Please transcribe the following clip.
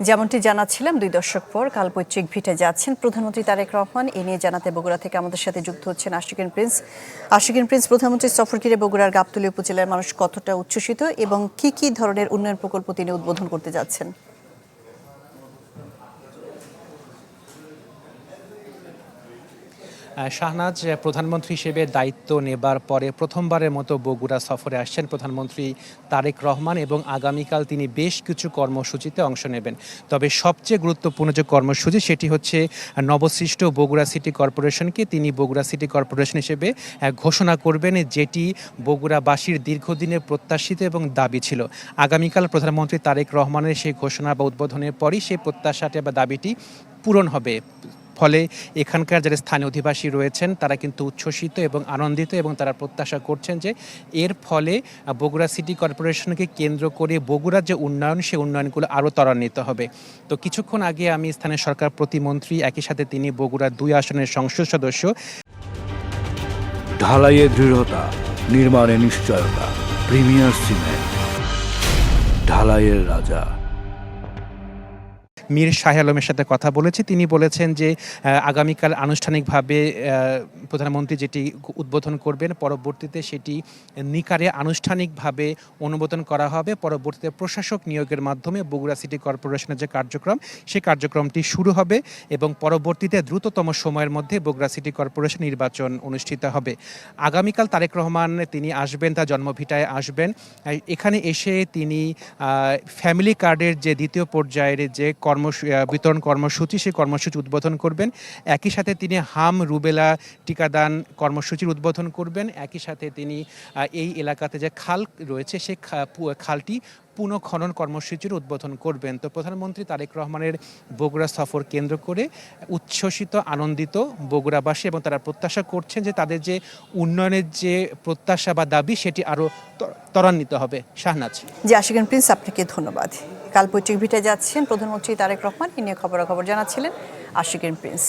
যেমনটি জানাচ্ছিলাম 2 দশক পর কাল পৈতৃক ভিটে যাচ্ছেন প্রধানমন্ত্রী তারেক রহমান। এ নিয়ে জানাতে বগুড়া থেকে আমাদের সাথে যুক্ত হচ্ছেন আশিকিন প্রিন্স। আশিকিন প্রিন্স, প্রধানমন্ত্রীর সফর ঘিরে বগুড়ার গাবতলী উপজেলার মানুষ কতটা উচ্ছ্বসিত এবং কি ধরনের উন্নয়ন প্রকল্প তিনি উদ্বোধন করতে যাচ্ছেন? শাহনাজ, প্রধানমন্ত্রী হিসেবে দায়িত্ব নেবার পরে প্রথমবারের মতো বগুড়া সফরে আসছেন প্রধানমন্ত্রী তারেক রহমান এবং আগামীকাল তিনি বেশ কিছু কর্মসূচিতে অংশ নেবেন। তবে সবচেয়ে গুরুত্বপূর্ণ যে কর্মসূচি সেটি হচ্ছে নবসৃষ্ট বগুড়া সিটি কর্পোরেশনকে তিনি বগুড়া সিটি কর্পোরেশন হিসেবে ঘোষণা করবেন, যেটি বগুড়াবাসীর দীর্ঘদিনের প্রত্যাশিত এবং দাবি ছিল। আগামীকাল প্রধানমন্ত্রী তারেক রহমানের সেই ঘোষণা বা উদ্বোধনের পরই সেই প্রত্যাশাটি বা দাবিটি পূরণ হবে। ফলে এখানকার যারা স্থানীয় অধিবাসী রয়েছেন তারা কিন্তু উচ্ছ্বসিত এবং আনন্দিত এবং তারা প্রত্যাশা করছেন যে এর ফলে বগুড়া সিটি কর্পোরেশনকে কেন্দ্র করে বগুড়ার যে উন্নয়ন সেই উন্নয়নগুলো আরও ত্বরান্বিত হবে। তো কিছুক্ষণ আগে আমি স্থানীয় সরকার প্রতিমন্ত্রী, একই সাথে তিনি বগুড়া 2 আসনের সংসদ সদস্য। ঢালাইয়ে দৃঢ়তা, নির্মাণে নিশ্চয়তা, প্রিমিয়ার সিমেন্ট, ঢালাইয়ের রাজা। মীর শাহ আলমের সাথে কথা বলেছি। তিনি বলেছেন যে আগামীকাল আনুষ্ঠানিকভাবে প্রধানমন্ত্রী যেটি উদ্বোধন করবেন, পরবর্তীতে সেটি নিকারে আনুষ্ঠানিকভাবে অনুমোদন করা হবে। পরবর্তীতে প্রশাসক নিয়োগের মাধ্যমে বগুড়া সিটি কর্পোরেশনের যে কার্যক্রম সেই কার্যক্রমটি শুরু হবে এবং পরবর্তীতে দ্রুততম সময়ের মধ্যে বগুড়া সিটি কর্পোরেশন নির্বাচন অনুষ্ঠিত হবে। আগামীকাল তারেক রহমান তিনি আসবেন, তার জন্মভিটায় আসবেন। এখানে এসে তিনি ফ্যামিলি কার্ডের যে দ্বিতীয় পর্যায়ের যে বিতরণ কর্মসূচি সেই কর্মসূচি উদ্বোধন করবেন। একই সাথে তিনি হাম রুবেলা টিকাদান কর্মসূচির উদ্বোধন করবেন। একই সাথে তিনি এই এলাকাতে যে খাল রয়েছে সেই খালটি পুনঃখনন কর্মসূচির উদ্বোধন করবেন। তো প্রধানমন্ত্রী তারেক রহমানের বগুড়া সফর কেন্দ্র করে উচ্ছ্বসিত আনন্দিত বগুড়াবাসী এবং তারা প্রত্যাশা করছেন যে তাদের যে উন্নয়নের যে প্রত্যাশা বা দাবি সেটি আরও ত্বরান্বিত হবে। শাহনাজ। জি, আশিকিন প্রিন্স, আপনাকে ধন্যবাদ। কাল পৈতৃক ভিটে যাচ্ছেন প্রধানমন্ত্রী তারেক রহমান। এ নিয়ে খবরাখবর জানাচ্ছিলেন আশিকিন প্রিন্স।